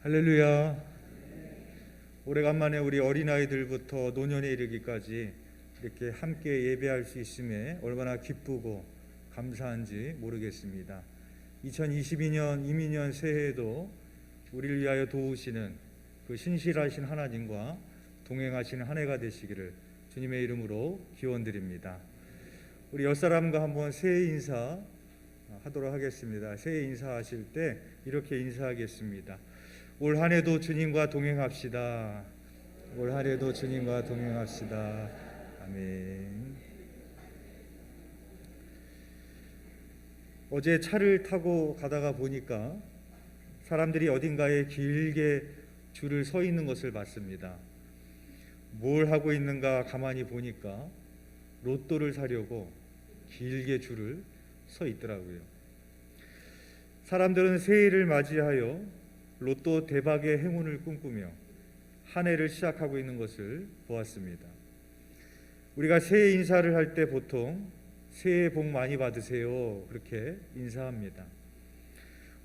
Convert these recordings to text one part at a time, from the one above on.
할렐루야. 오래간만에 우리 어린아이들부터 노년에 이르기까지 이렇게 함께 예배할 수 있음에 얼마나 기쁘고 감사한지 모르겠습니다. 2022년 이민년 새해에도 우리를 위하여 도우시는 그 신실하신 하나님과 동행하시는 한 해가 되시기를 주님의 이름으로 기원드립니다. 우리 옆사람과 한번 새해 인사 하도록 하겠습니다. 새해 인사하실 때 이렇게 인사하겠습니다. 올 한 해도 주님과 동행합시다. 올 한 해도 주님과 동행합시다. 아멘. 어제 차를 타고 가다가 보니까 사람들이 어딘가에 길게 줄을 서 있는 것을 봤습니다. 뭘 하고 있는가 가만히 보니까 로또를 사려고 길게 줄을 서 있더라고요. 사람들은 새해를 맞이하여 로또 대박의 행운을 꿈꾸며 한 해를 시작하고 있는 것을 보았습니다. 우리가 새해 인사를 할 때 보통 새해 복 많이 받으세요 그렇게 인사합니다.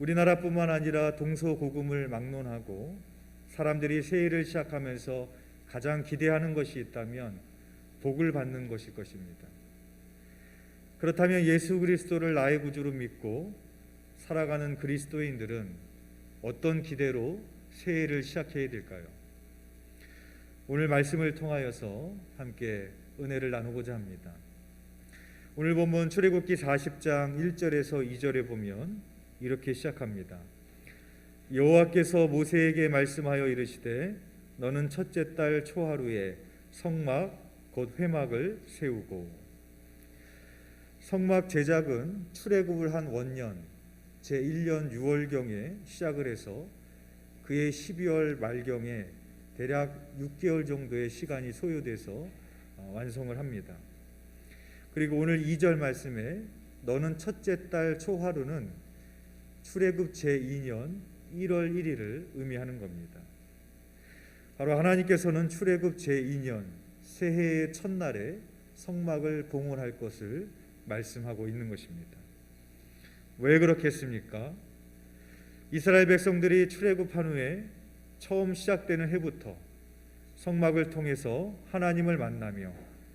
우리나라뿐만 아니라 동서고금을 막론하고 사람들이 새해를 시작하면서 가장 기대하는 것이 있다면 복을 받는 것일 것입니다. 그렇다면 예수 그리스도를 나의 구주로 믿고 살아가는 그리스도인들은 어떤 기대로 새해를 시작해야 될까요? 오늘 말씀을 통하여서 함께 은혜를 나누고자 합니다. 오늘 본문 출애굽기 40장 1절에서 2절에 보면 이렇게 시작합니다. 여호와께서 모세에게 말씀하여 이르시되 너는 첫째 달 초하루에 성막 곧 회막을 세우고. 성막 제작은 출애굽을 한 원년 제1년 6월경에 시작을 해서 그해 12월 말경에 대략 6개월 정도의 시간이 소요돼서 완성을 합니다. 그리고 오늘 2절 말씀에 너는 첫째 달 초하루는 출애굽 제2년 1월 1일을 의미하는 겁니다. 바로 하나님께서는 출애굽 제2년 새해의 첫날에 성막을 봉헌할 것을 말씀하고 있는 것입니다. 왜 그렇겠습니까? 이스라엘 백성들이 출애굽한 후에 처음 시작되는 해부터 성막을 통해서 하나님을 만나며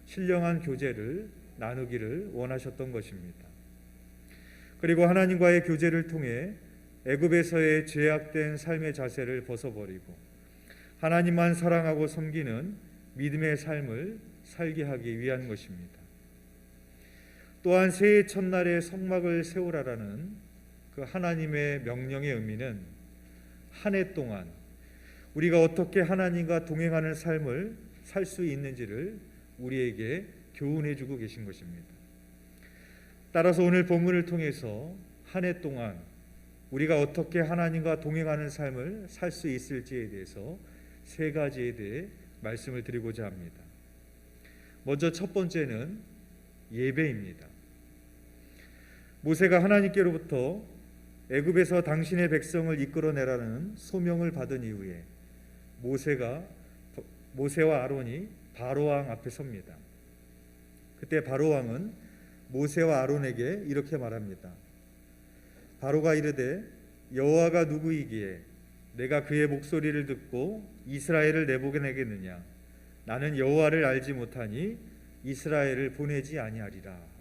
신령한 교제를 나누기를 원하셨던 것입니다. 그리고 하나님과의 교제를 통해 애굽에서의 죄악된 삶의 자세를 벗어버리고 하나님만 사랑하고 섬기는 믿음의 삶을 살게 하기 위한 것입니다. 또한 새해 첫날에 성막을 세우라라는 그 하나님의 명령의 의미는 한 해 동안 우리가 어떻게 하나님과 동행하는 삶을 살 수 있는지를 우리에게 교훈해 주고 계신 것입니다. 따라서 오늘 본문을 통해서 한 해 동안 우리가 어떻게 하나님과 동행하는 삶을 살 수 있을지에 대해서 세 가지에 대해 말씀을 드리고자 합니다. 먼저 첫 번째는 예배입니다. 모세가 하나님께로부터 애굽에서 당신의 백성을 이끌어내라는 소명을 받은 이후에 모세와 아론이 바로왕 앞에 섭니다. 그때 바로왕은 모세와 아론에게 이렇게 말합니다. 바로가 이르되 여호와가 누구이기에 내가 그의 목소리를 듣고 이스라엘을 내보내겠느냐? 나는 여호와를 알지 못하니 이스라엘을 보내지 아니하리라.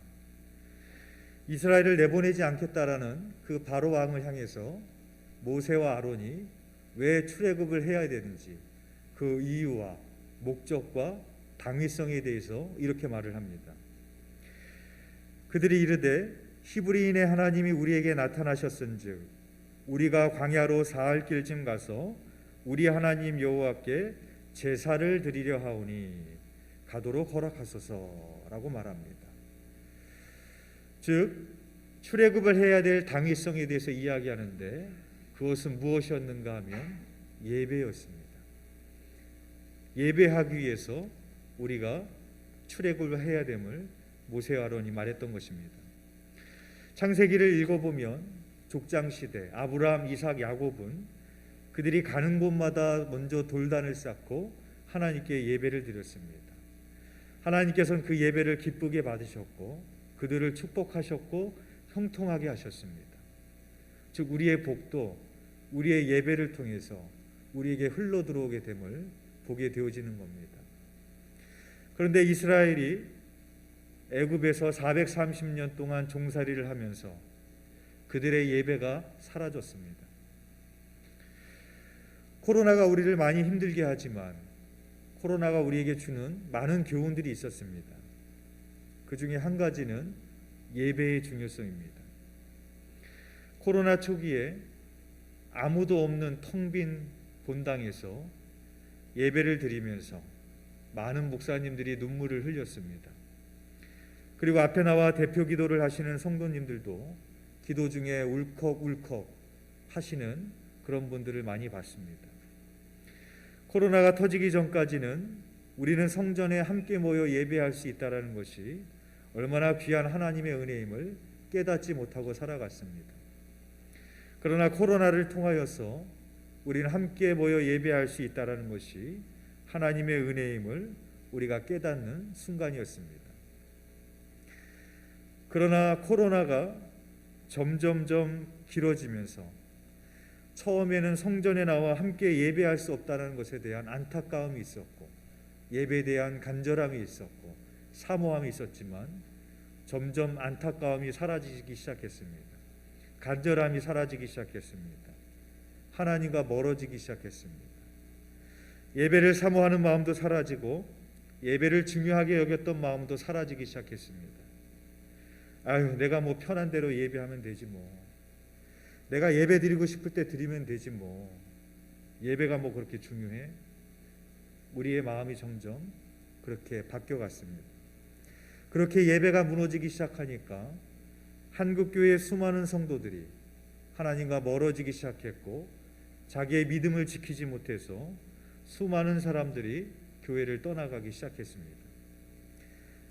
이스라엘을 내보내지 않겠다라는 그 바로 왕을 향해서 모세와 아론이 왜 출애굽을 해야 되는지 그 이유와 목적과 당위성에 대해서 이렇게 말을 합니다. 그들이 이르되 히브리인의 하나님이 우리에게 나타나셨은즉 우리가 광야로 사흘 길쯤 가서 우리 하나님 여호와께 제사를 드리려 하오니 가도록 허락하소서라고 말합니다. 즉 출애굽을 해야 될 당위성에 대해서 이야기하는데 그것은 무엇이었는가 하면 예배였습니다. 예배하기 위해서 우리가 출애굽을 해야 됨을 모세와 아론이 말했던 것입니다. 창세기를 읽어보면 족장시대 아브라함, 이삭, 야곱은 그들이 가는 곳마다 먼저 돌단을 쌓고 하나님께 예배를 드렸습니다. 하나님께서는 그 예배를 기쁘게 받으셨고 그들을 축복하셨고 형통하게 하셨습니다. 즉 우리의 복도 우리의 예배를 통해서 우리에게 흘러 들어오게 됨을 보게 되어지는 겁니다. 그런데 이스라엘이 애굽에서 430년 동안 종살이를 하면서 그들의 예배가 사라졌습니다. 코로나가 우리를 많이 힘들게 하지만 코로나가 우리에게 주는 많은 교훈들이 있었습니다. 그 중에 한 가지는 예배의 중요성입니다. 코로나 초기에 아무도 없는 텅 빈 본당에서 예배를 드리면서 많은 목사님들이 눈물을 흘렸습니다. 그리고 앞에 나와 대표 기도를 하시는 성도님들도 기도 중에 울컥울컥 하시는 그런 분들을 많이 봤습니다. 코로나가 터지기 전까지는 우리는 성전에 함께 모여 예배할 수 있다는 것이 얼마나 귀한 하나님의 은혜임을 깨닫지 못하고 살아갔습니다. 그러나 코로나를 통하여서 우리는 함께 모여 예배할 수 있다는 것이 하나님의 은혜임을 우리가 깨닫는 순간이었습니다. 그러나 코로나가 점점점 길어지면서 처음에는 성전에 나와 함께 예배할 수 없다는 것에 대한 안타까움이 있었고 예배에 대한 간절함이 있었고 사모함이 있었지만 점점 안타까움이 사라지기 시작했습니다. 간절함이 사라지기 시작했습니다. 하나님과 멀어지기 시작했습니다. 예배를 사모하는 마음도 사라지고 예배를 중요하게 여겼던 마음도 사라지기 시작했습니다. 아유, 내가 뭐 편한 대로 예배하면 되지 뭐. 내가 예배 드리고 싶을 때 드리면 되지 뭐. 예배가 뭐 그렇게 중요해? 우리의 마음이 점점 그렇게 바뀌어갔습니다. 그렇게 예배가 무너지기 시작하니까 한국교회의 수많은 성도들이 하나님과 멀어지기 시작했고 자기의 믿음을 지키지 못해서 수많은 사람들이 교회를 떠나가기 시작했습니다.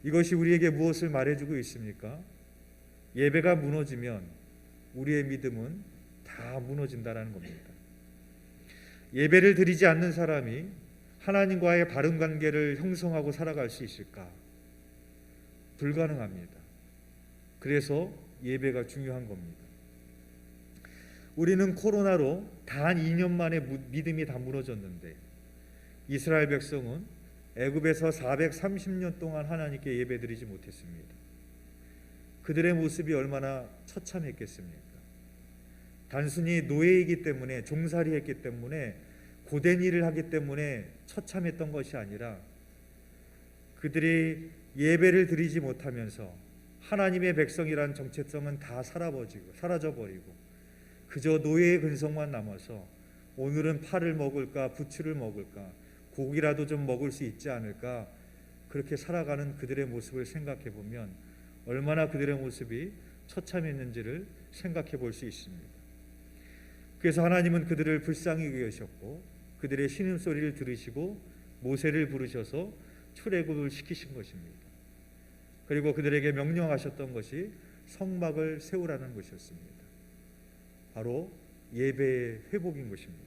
이것이 우리에게 무엇을 말해주고 있습니까? 예배가 무너지면 우리의 믿음은 다 무너진다는 겁니다. 예배를 드리지 않는 사람이 하나님과의 바른 관계를 형성하고 살아갈 수 있을까? 불가능합니다. 그래서 예배가 중요한 겁니다. 우리는 코로나로 단 2년 만에 믿음이 다 무너졌는데 이스라엘 백성은 애굽에서 430년 동안 하나님께 예배드리지 못했습니다. 그들의 모습이 얼마나 처참했겠습니까? 단순히 노예이기 때문에 종살이했기 때문에 고된 일을 하기 때문에 처참했던 것이 아니라 그들이 예배를 드리지 못하면서 하나님의 백성이란 정체성은 다 사라져버리고 그저 노예의 근성만 남아서 오늘은 팔을 먹을까 부추를 먹을까 고기라도 좀 먹을 수 있지 않을까 그렇게 살아가는 그들의 모습을 생각해 보면 얼마나 그들의 모습이 처참했는지를 생각해 볼 수 있습니다. 그래서 하나님은 그들을 불쌍히 여기셨고 그들의 신음소리를 들으시고 모세를 부르셔서 출애굽을 시키신 것입니다. 그리고 그들에게 명령하셨던 것이 성막을 세우라는 것이었습니다. 바로 예배의 회복인 것입니다.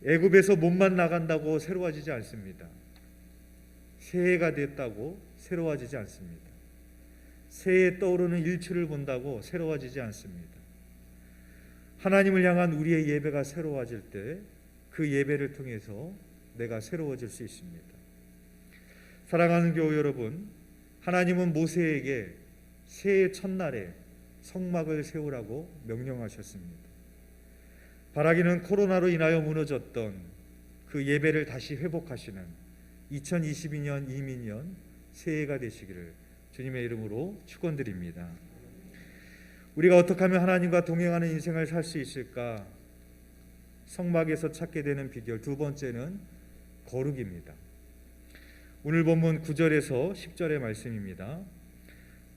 애굽에서 몸만 나간다고 새로워지지 않습니다. 새해가 됐다고 새로워지지 않습니다. 새해에 떠오르는 일출을 본다고 새로워지지 않습니다. 하나님을 향한 우리의 예배가 새로워질 때 그 예배를 통해서 내가 새로워질 수 있습니다. 사랑하는 교우 여러분, 하나님은 모세에게 새해 첫날에 성막을 세우라고 명령하셨습니다. 바라기는 코로나로 인하여 무너졌던 그 예배를 다시 회복하시는 2022년 이민년 새해가 되시기를 주님의 이름으로 축원드립니다. 우리가 어떻게 하면 하나님과 동행하는 인생을 살 수 있을까? 성막에서 찾게 되는 비결 두 번째는 거룩입니다. 오늘 본문 9절에서 10절의 말씀입니다.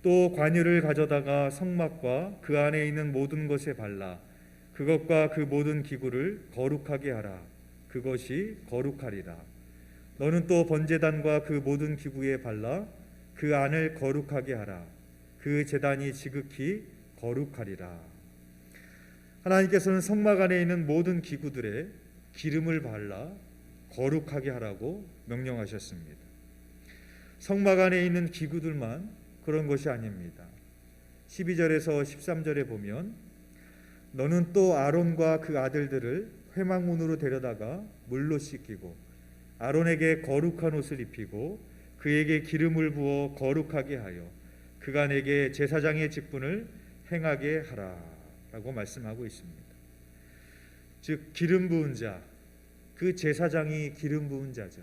또 관유를 가져다가 성막과 그 안에 있는 모든 것에 발라 그것과 그 모든 기구를 거룩하게 하라. 그것이 거룩하리라. 너는 또 번제단과 그 모든 기구에 발라 그 안을 거룩하게 하라. 그 제단이 지극히 거룩하리라. 하나님께서는 성막 안에 있는 모든 기구들에 기름을 발라 거룩하게 하라고 명령하셨습니다. 성막 안에 있는 기구들만 그런 것이 아닙니다. 12절에서 13절에 보면 너는 또 아론과 그 아들들을 회막문으로 데려다가 물로 씻기고 아론에게 거룩한 옷을 입히고 그에게 기름을 부어 거룩하게 하여 그가 내게 제사장의 직분을 행하게 하라 라고 말씀하고 있습니다. 즉 기름 부은 자, 그 제사장이 기름 부은 자죠.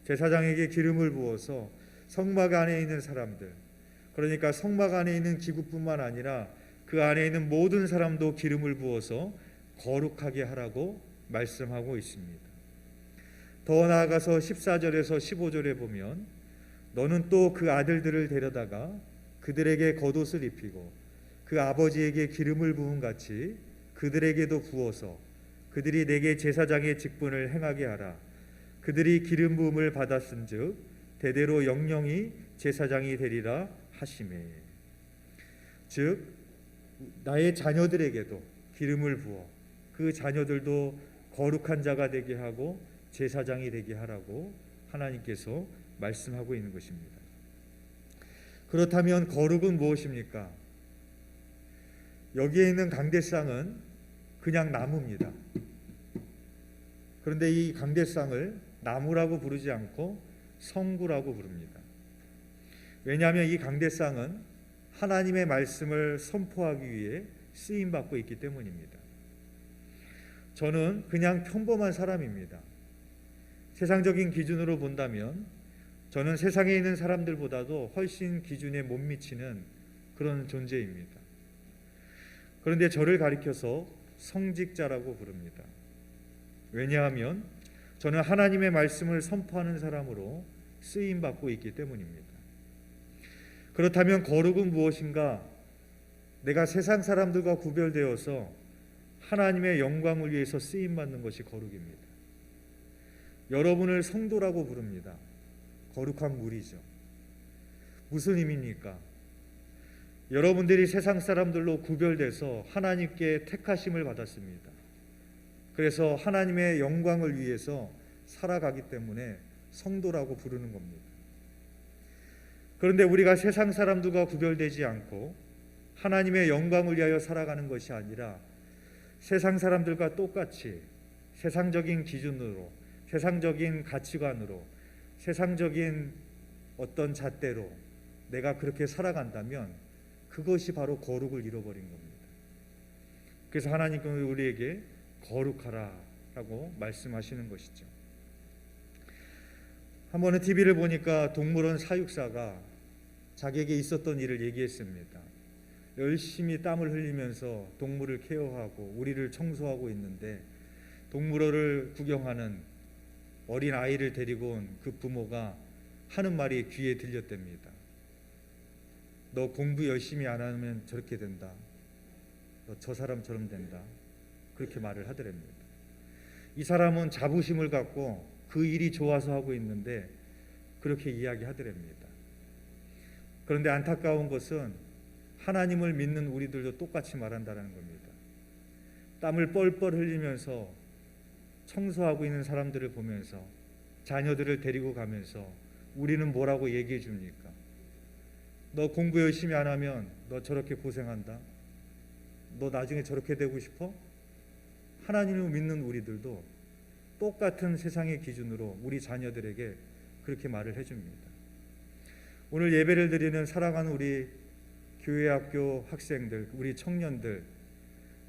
제사장에게 기름을 부어서 성막 안에 있는 사람들, 그러니까 성막 안에 있는 기구뿐만 아니라 그 안에 있는 모든 사람도 기름을 부어서 거룩하게 하라고 말씀하고 있습니다. 더 나아가서 14절에서 15절에 보면 너는 또 그 아들들을 데려다가 그들에게 겉옷을 입히고 그 아버지에게 기름을 부은 같이 그들에게도 부어서 그들이 내게 제사장의 직분을 행하게 하라. 그들이 기름 부음을 받았은즉 대대로 영영이 제사장이 되리라 하시매. 즉 나의 자녀들에게도 기름을 부어 그 자녀들도 거룩한 자가 되게 하고 제사장이 되게 하라고 하나님께서 말씀하고 있는 것입니다. 그렇다면 거룩은 무엇입니까? 여기에 있는 강대상은 그냥 나무입니다. 그런데 이 강대상을 나무라고 부르지 않고 성구라고 부릅니다. 왜냐하면 이 강대상은 하나님의 말씀을 선포하기 위해 쓰임받고 있기 때문입니다. 저는 그냥 평범한 사람입니다. 세상적인 기준으로 본다면 저는 세상에 있는 사람들보다도 훨씬 기준에 못 미치는 그런 존재입니다. 그런데 저를 가리켜서 성직자라고 부릅니다. 왜냐하면 저는 하나님의 말씀을 선포하는 사람으로 쓰임받고 있기 때문입니다. 그렇다면 거룩은 무엇인가? 내가 세상 사람들과 구별되어서 하나님의 영광을 위해서 쓰임받는 것이 거룩입니다. 여러분을 성도라고 부릅니다. 거룩한 무리죠. 무슨 의미입니까? 여러분들이 세상 사람들로 구별돼서 하나님께 택하심을 받았습니다. 그래서 하나님의 영광을 위해서 살아가기 때문에 성도라고 부르는 겁니다. 그런데 우리가 세상 사람들과 구별되지 않고 하나님의 영광을 위하여 살아가는 것이 아니라 세상 사람들과 똑같이 세상적인 기준으로, 세상적인 가치관으로, 세상적인 어떤 잣대로 내가 그렇게 살아간다면 그것이 바로 거룩을 잃어버린 겁니다. 그래서 하나님께서 우리에게 거룩하라 라고 말씀하시는 것이죠. 한 번은 TV를 보니까 동물원 사육사가 자기에게 있었던 일을 얘기했습니다. 열심히 땀을 흘리면서 동물을 케어하고 우리를 청소하고 있는데 동물원을 구경하는 어린 아이를 데리고 온 그 부모가 하는 말이 귀에 들렸답니다. 너 공부 열심히 안 하면 저렇게 된다. 너 저 사람처럼 된다. 그렇게 말을 하더랍니다. 이 사람은 자부심을 갖고 그 일이 좋아서 하고 있는데 그렇게 이야기하더랍니다. 그런데 안타까운 것은 하나님을 믿는 우리들도 똑같이 말한다는 겁니다. 땀을 뻘뻘 흘리면서 청소하고 있는 사람들을 보면서 자녀들을 데리고 가면서 우리는 뭐라고 얘기해 줍니까? 너 공부 열심히 안 하면 너 저렇게 고생한다. 너 나중에 저렇게 되고 싶어? 하나님을 믿는 우리들도 똑같은 세상의 기준으로 우리 자녀들에게 그렇게 말을 해줍니다. 오늘 예배를 드리는 사랑하는 우리 교회 학교 학생들, 우리 청년들,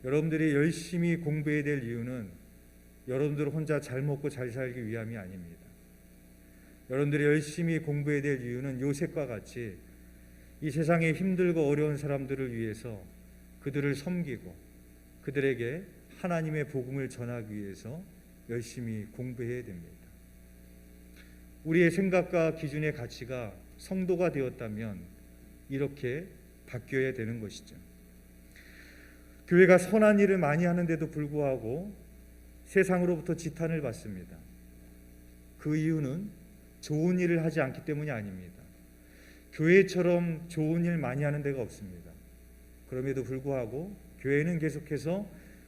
여러분들이 열심히 공부해야 될 이유는 여러분들 혼자 잘 먹고 잘 살기 위함이 아닙니다. 여러분들이 열심히 공부해야 될 이유는 요셉과 같이 이 세상에 힘들고 어려운 사람들을 위해서 그들을 섬기고 그들에게 하나님의 복음을 전하기 위해서 열심히 공부해야 됩니다. 우리의 생각과 기준의 가치가 성도가 되었다면 이렇게 바뀌어야 되는 것이죠. 교회가 선한 일을 많이 하는데도 불구하고 세상으로부터 지탄을 받습니다. 그 이유는 좋은 일을 하지 않기 때문이 아닙니다. 교회처럼 좋은 일 많이 하는 데가 없습니다. 그럼에도 불구하고 교회는 계속해서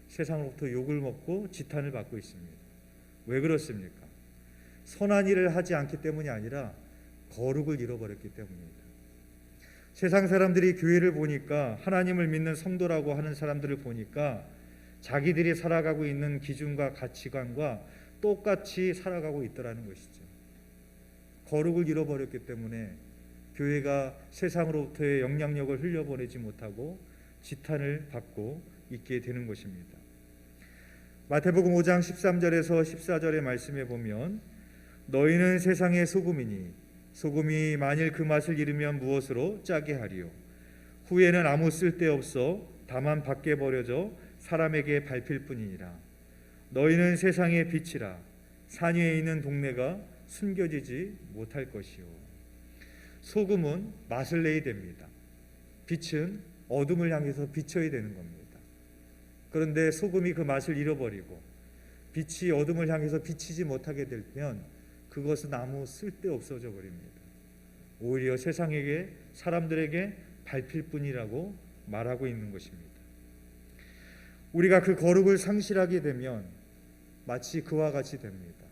세상으로부터 욕을 먹고 지탄을 받고 있습니다. 왜 그렇습니까? 선한 일을 하지 않기 때문이 아니라 거룩을 잃어버렸기 때문입니다. 세상 사람들이 교회를 보니까, 하나님을 믿는 성도라고 하는 사람들을 보니까 자기들이 살아가고 있는 기준과 가치관과 똑같이 살아가고 있더라는 것이죠. 거룩을 잃어버렸기 때문에 교회가 세상으로부터의 영향력을 흘려보내지 못하고 지탄을 받고 있게 되는 것입니다. 마태복음 5장 13절에서 14절의 말씀에 보면, 너희는 세상의 소금이니 소금이 만일 그 맛을 잃으면 무엇으로 짜게 하리요? 후에는 아무 쓸데없어 다만 밖에 버려져 사람에게 밟힐 뿐이니라. 너희는 세상의 빛이라. 산 위에 있는 동네가 숨겨지지 못할 것이요. 소금은 맛을 내야 됩니다. 빛은 어둠을 향해서 비춰야 되는 겁니다. 그런데 소금이 그 맛을 잃어버리고 빛이 어둠을 향해서 비치지 못하게 되면 그것은 아무 쓸데없어져 버립니다. 오히려 세상에게, 사람들에게 밟힐 뿐이라고 말하고 있는 것입니다. 우리가 그 거룩을 상실하게 되면 마치 그와 같이 됩니다.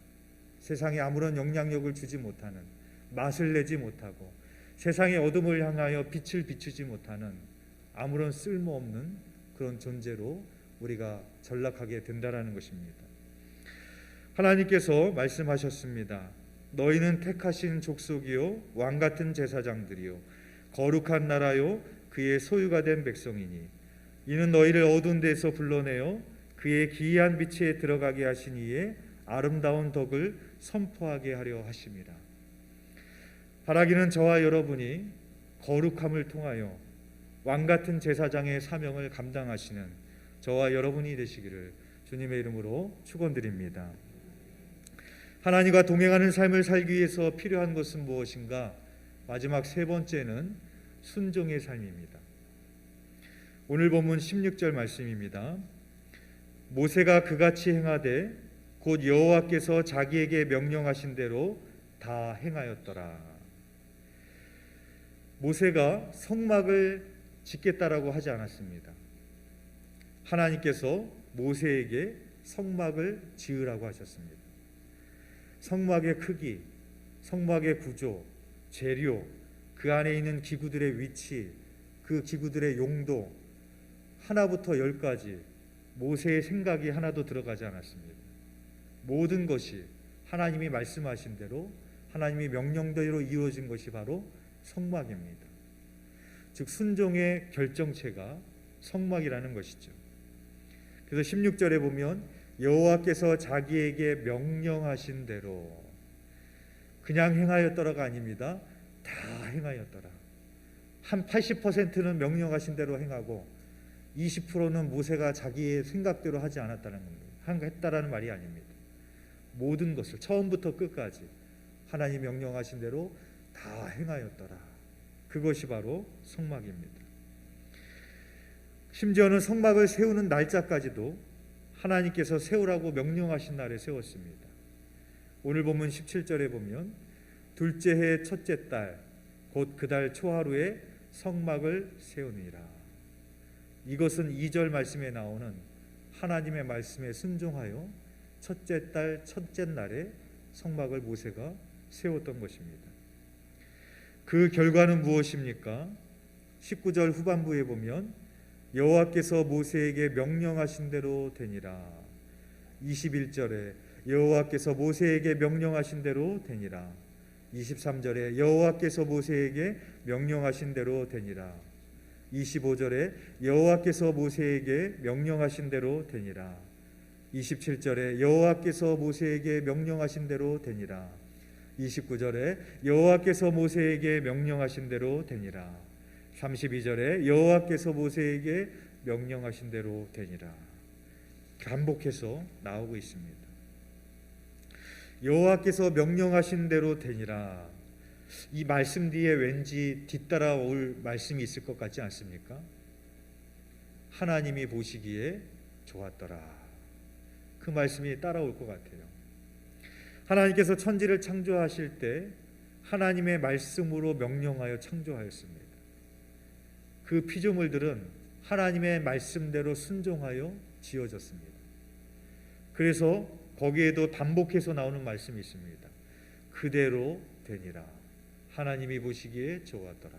세상에 아무런 영향력을 주지 못하는, 맛을 내지 못하고 세상의 어둠을 향하여 빛을 비추지 못하는 아무런 쓸모없는 그런 존재로 우리가 전락하게 된다라는 것입니다. 하나님께서 말씀하셨습니다. 너희는 택하신 족속이요 왕같은 제사장들이요 거룩한 나라요 그의 소유가 된 백성이니 이는 너희를 어두운 데서 불러내어 그의 기이한 빛에 들어가게 하신 이의 아름다운 덕을 선포하게 하려 하심이라. 바라기는 저와 여러분이 거룩함을 통하여 왕같은 제사장의 사명을 감당하시는 저와 여러분이 되시기를 주님의 이름으로 축원드립니다. 하나님과 동행하는 삶을 살기 위해서 필요한 것은 무엇인가? 마지막 세 번째는 순종의 삶입니다. 오늘 본문 16절 말씀입니다. 모세가 그같이 행하되 곧 여호와께서 자기에게 명령하신 대로 다 행하였더라. 모세가 성막을 짓겠다라고 하지 않았습니다. 하나님께서 모세에게 성막을 지으라고 하셨습니다. 성막의 크기, 성막의 구조, 재료, 그 안에 있는 기구들의 위치, 그 기구들의 용도 하나부터 열까지 모세의 생각이 하나도 들어가지 않았습니다. 모든 것이 하나님이 말씀하신 대로, 하나님이 명령대로 이루어진 것이 바로 성막입니다. 즉 순종의 결정체가 성막이라는 것이죠. 그래서 16절에 보면 여호와께서 자기에게 명령하신 대로, 그냥 행하였더라가 아닙니다. 다 행하였더라. 한 80%는 명령하신 대로 행하고 20%는 모세가 자기의 생각대로 하지 않았다는 겁니다. 했다라는 말이 아닙니다. 모든 것을 처음부터 끝까지 하나님 명령하신 대로 다 행하였더라. 그것이 바로 성막입니다. 심지어는 성막을 세우는 날짜까지도 하나님께서 세우라고 명령하신 날에 세웠습니다. 오늘 본문 17절에 보면 둘째 해 첫째 달 곧 그 달 초하루에 성막을 세우니라. 이것은 2절 말씀에 나오는 하나님의 말씀에 순종하여 첫째 달 첫째 날에 성막을 모세가 세웠던 것입니다. 그 결과는 무엇입니까? 19절 후반부에 보면 여호와께서 모세에게 명령하신 대로 되니라. 21절에 여호와께서 모세에게 명령하신 대로 되니라. 23절에 여호와께서 모세에게 명령하신 대로 되니라. 25절에 여호와께서 모세에게 명령하신 대로 되니라. 27절에 여호와께서 모세에게 명령하신 대로 되니라. 29절에 여호와께서 모세에게 명령하신 대로 되니라. 32절에 여호와께서 모세에게 명령하신 대로 되니라. 반복해서 나오고 있습니다. 여호와께서 명령하신 대로 되니라. 이 말씀 뒤에 왠지 뒤따라올 말씀이 있을 것 같지 않습니까? 하나님이 보시기에 좋았더라. 그 말씀이 따라올 것 같아요. 하나님께서 천지를 창조하실 때 하나님의 말씀으로 명령하여 창조하였습니다. 그 피조물들은 하나님의 말씀대로 순종하여 지어졌습니다. 그래서 거기에도 반복해서 나오는 말씀이 있습니다. 그대로 되니라. 하나님이 보시기에 좋았더라.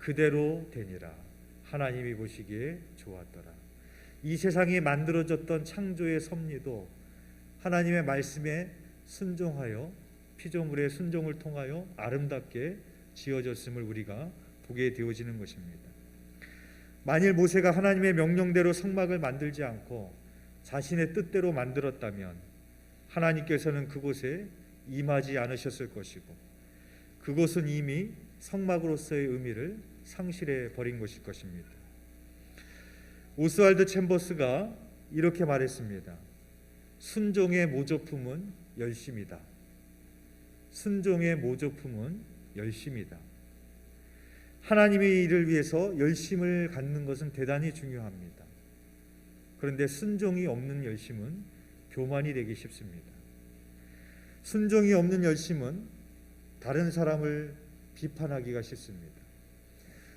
그대로 되니라. 하나님이 보시기에 좋았더라. 이 세상이 만들어졌던 창조의 섭리도 하나님의 말씀에 순종하여 피조물의 순종을 통하여 아름답게 지어졌음을 우리가 보게 되어지는 것입니다. 만일 모세가 하나님의 명령대로 성막을 만들지 않고 자신의 뜻대로 만들었다면 하나님께서는 그곳에 임하지 않으셨을 것이고 그곳은 이미 성막으로서의 의미를 상실해 버린 것일 것입니다. 오스왈드 챔버스가 이렇게 말했습니다. 순종의 모조품은 열심이다. 순종의 모조품은 열심이다. 하나님의 일을 위해서 열심을 갖는 것은 대단히 중요합니다. 그런데 순종이 없는 열심은 교만이 되기 쉽습니다. 순종이 없는 열심은 다른 사람을 비판하기가 쉽습니다.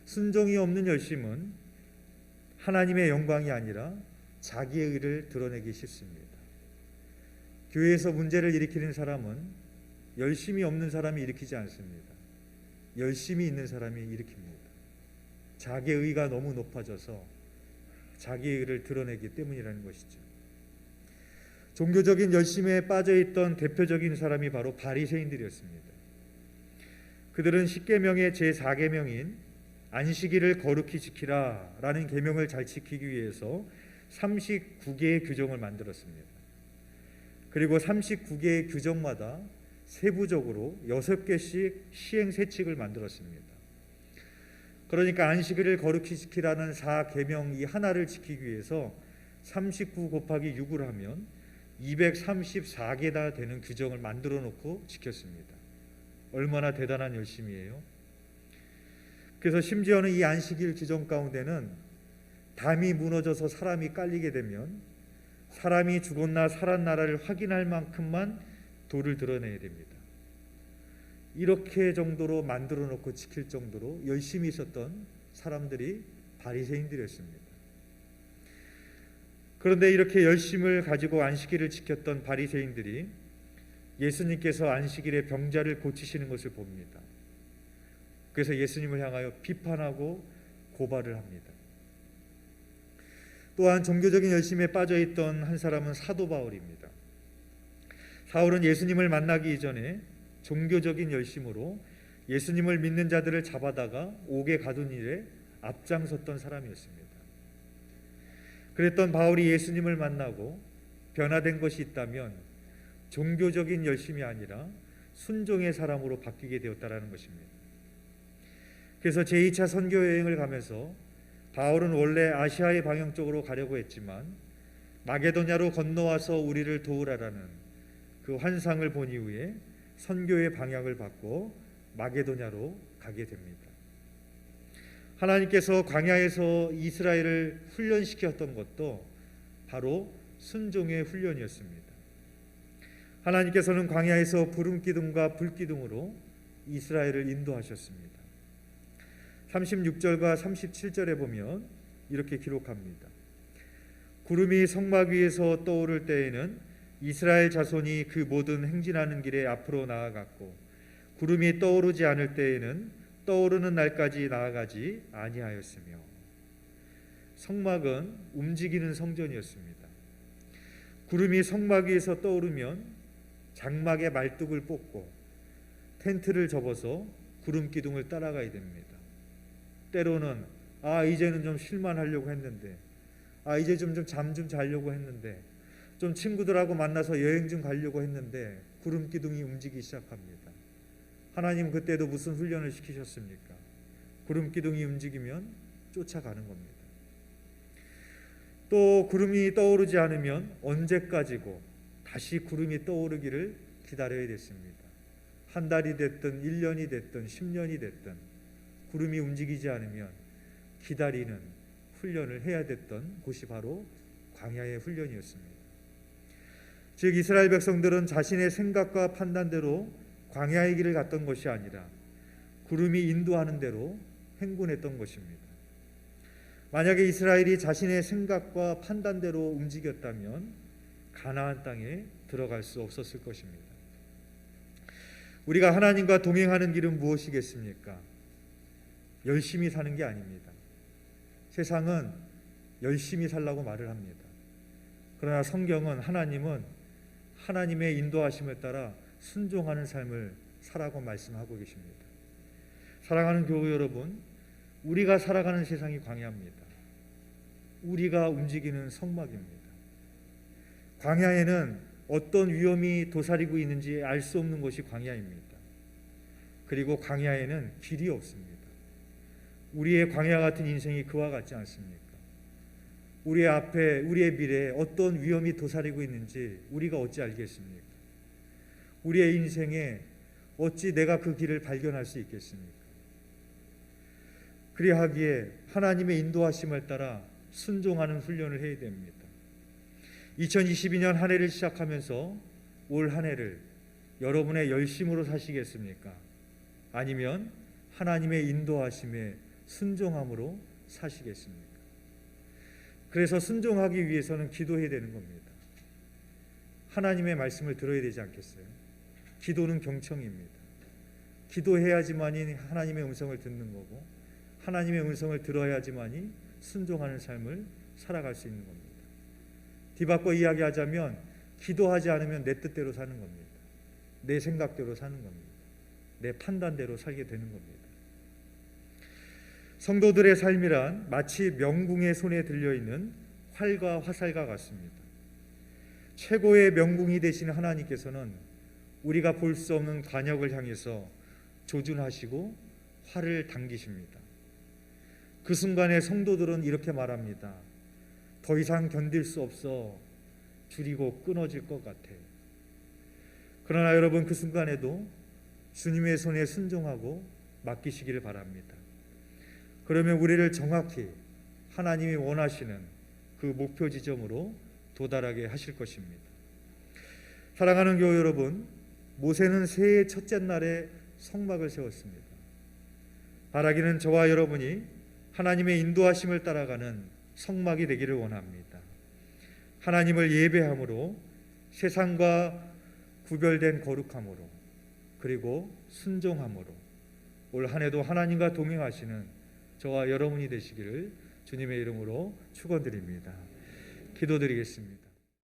순종이 없는 열심은 하나님의 영광이 아니라 자기의 의를 드러내기 쉽습니다. 교회에서 문제를 일으키는 사람은 열심이 없는 사람이 일으키지 않습니다. 열심이 있는 사람이 일으킵니다. 자기의 의가 너무 높아져서 자기의 의를 드러내기 때문이라는 것이죠. 종교적인 열심에 빠져있던 대표적인 사람이 바로 바리새인들이었습니다. 그들은 십계명의 제4계명인 안식일을 거룩히 지키라 라는 계명을 잘 지키기 위해서 39개의 규정을 만들었습니다. 그리고 39개의 규정마다 세부적으로 6개씩 시행세칙을 만들었습니다. 그러니까 안식일을 거룩히 지키라는 4계명 이 하나를 지키기 위해서 39 곱하기 6을 하면 234개나 되는 규정을 만들어 놓고 지켰습니다. 얼마나 대단한 열심이에요. 그래서 심지어는 이 안식일 규정 가운데는 담이 무너져서 사람이 깔리게 되면 사람이 죽었나 살았나를 확인할 만큼만 돌을 드러내야 됩니다. 이렇게 정도로 만들어 놓고 지킬 정도로 열심히 있었던 사람들이 바리새인들이었습니다. 그런데 이렇게 열심을 가지고 안식일을 지켰던 바리새인들이 예수님께서 안식일에 병자를 고치시는 것을 봅니다. 그래서 예수님을 향하여 비판하고 고발을 합니다. 또한 종교적인 열심에 빠져있던 한 사람은 사도 바울입니다. 사울은 예수님을 만나기 이전에 종교적인 열심으로 예수님을 믿는 자들을 잡아다가 옥에 가둔 일에 앞장섰던 사람이었습니다. 그랬던 바울이 예수님을 만나고 변화된 것이 있다면 종교적인 열심이 아니라 순종의 사람으로 바뀌게 되었다는 것입니다. 그래서 제2차 선교 여행을 가면서 바울은 원래 아시아의 방향 쪽으로 가려고 했지만 마게도냐로 건너와서 우리를 도우라라는 그 환상을 본 이후에 선교의 방향을 바꿔 마게도냐로 가게 됩니다. 하나님께서 광야에서 이스라엘을 훈련시켰던 것도 바로 순종의 훈련이었습니다. 하나님께서는 광야에서 구름기둥과 불기둥으로 이스라엘을 인도하셨습니다. 36절과 37절에 보면 이렇게 기록합니다. 구름이 성막 위에서 떠오를 때에는 이스라엘 자손이 그 모든 행진하는 길에 앞으로 나아갔고 구름이 떠오르지 않을 때에는 떠오르는 날까지 나아가지 아니하였으며. 성막은 움직이는 성전이었습니다. 구름이 성막 위에서 떠오르면 장막에 말뚝을 뽑고 텐트를 접어서 구름 기둥을 따라가야 됩니다. 때로는 이제는 좀 쉴만 하려고 했는데 이제 좀 잠 좀 자려고 했는데 좀 친구들하고 만나서 여행 좀 가려고 했는데 구름 기둥이 움직이기 시작합니다. 하나님 그때도 무슨 훈련을 시키셨습니까? 구름 기둥이 움직이면 쫓아가는 겁니다. 또 구름이 떠오르지 않으면 언제까지고 다시 구름이 떠오르기를 기다려야 됐습니다. 한 달이 됐든 1년이 됐든 10년이 됐든 구름이 움직이지 않으면 기다리는 훈련을 해야 됐던 곳이 바로 광야의 훈련이었습니다. 즉 이스라엘 백성들은 자신의 생각과 판단대로 광야의 길을 갔던 것이 아니라 구름이 인도하는 대로 행군했던 것입니다. 만약에 이스라엘이 자신의 생각과 판단대로 움직였다면 가나안 땅에 들어갈 수 없었을 것입니다. 우리가 하나님과 동행하는 길은 무엇이겠습니까? 열심히 사는 게 아닙니다. 세상은 열심히 살라고 말을 합니다. 그러나 성경은 하나님은 하나님의 인도하심을 따라 순종하는 삶을 살라고 말씀하고 계십니다. 사랑하는 교우 여러분, 우리가 살아가는 세상이 광야입니다. 우리가 움직이는 성막입니다. 광야에는 어떤 위험이 도사리고 있는지 알 수 없는 곳이 광야입니다. 그리고 광야에는 길이 없습니다. 우리의 광야 같은 인생이 그와 같지 않습니까? 우리의 앞에, 우리의 미래에 어떤 위험이 도사리고 있는지 우리가 어찌 알겠습니까? 우리의 인생에 어찌 내가 그 길을 발견할 수 있겠습니까? 그리하기에 하나님의 인도하심을 따라 순종하는 훈련을 해야 됩니다. 2022년 한 해를 시작하면서 올 한 해를 여러분의 열심으로 사시겠습니까? 아니면 하나님의 인도하심에 순종함으로 사시겠습니까? 그래서 순종하기 위해서는 기도해야 되는 겁니다. 하나님의 말씀을 들어야 되지 않겠어요? 기도는 경청입니다. 기도해야지만이 하나님의 음성을 듣는 거고, 하나님의 음성을 들어야지만이 순종하는 삶을 살아갈 수 있는 겁니다. 뒤바꿔 이야기하자면 기도하지 않으면 내 뜻대로 사는 겁니다. 내 생각대로 사는 겁니다. 내 판단대로 살게 되는 겁니다. 성도들의 삶이란 마치 명궁의 손에 들려있는 활과 화살과 같습니다. 최고의 명궁이 되신 하나님께서는 우리가 볼 수 없는 관역을 향해서 조준하시고 활을 당기십니다. 그 순간에 성도들은 이렇게 말합니다. 더 이상 견딜 수 없어. 줄이고 끊어질 것 같아. 그러나 여러분, 그 순간에도 주님의 손에 순종하고 맡기시기를 바랍니다. 그러면 우리를 정확히 하나님이 원하시는 그 목표 지점으로 도달하게 하실 것입니다. 사랑하는 교우 여러분, 모세는 새해 첫째 날에 성막을 세웠습니다. 바라기는 저와 여러분이 하나님의 인도하심을 따라가는 성막이 되기를 원합니다. 하나님을 예배함으로, 세상과 구별된 거룩함으로, 그리고 순종함으로 올 한 해도 하나님과 동행하시는 저와 여러분이 되시기를 주님의 이름으로 축원드립니다. 기도드리겠습니다.